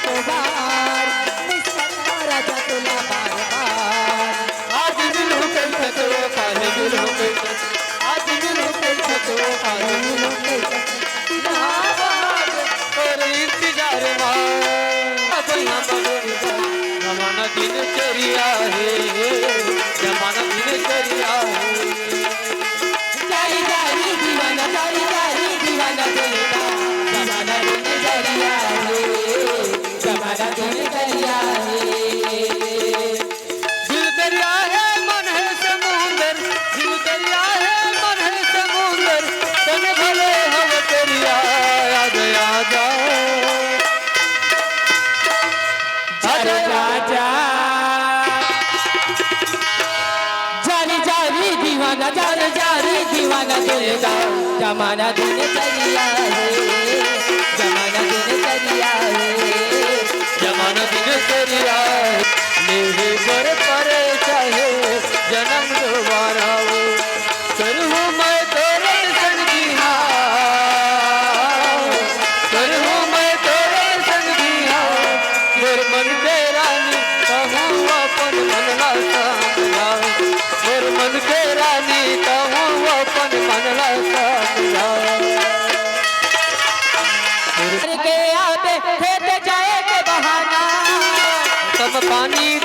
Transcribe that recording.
एको बार निसर्ग राजा तुला बार बार आज मिलू कैसा तो काल मिलू कैसा आज मिलू कैसा तो काल मिलू कैसा और इंतजार जमाना दिनचर्या है जमाना दिनचर्या है जारी जारी दीवाना चलेगा जमाना दिनचर्या है जमाना दिनचर्या है दिल दरिया है मन है समुंदर दिल दरिया है मन है समुंदर तन भले हम दरिया आ गया जा आजा आजा जारी जारी दीवाना चलेगा जमाना दिनचर्या है जमाना दिनचर्या है जमाना दिनचर्या है मेरे घर पर चाहे जन्म दोबारा हो करूँ मैं तेरे संग जिया करूँ मैं तेरे संग जिया मेरे मन तेरा नी कहूँ अपन मन ला समझा मेरे मन तेरा नी कहूँ अपन मन ला समझा के आते खेत जाए के बहाना तब पानी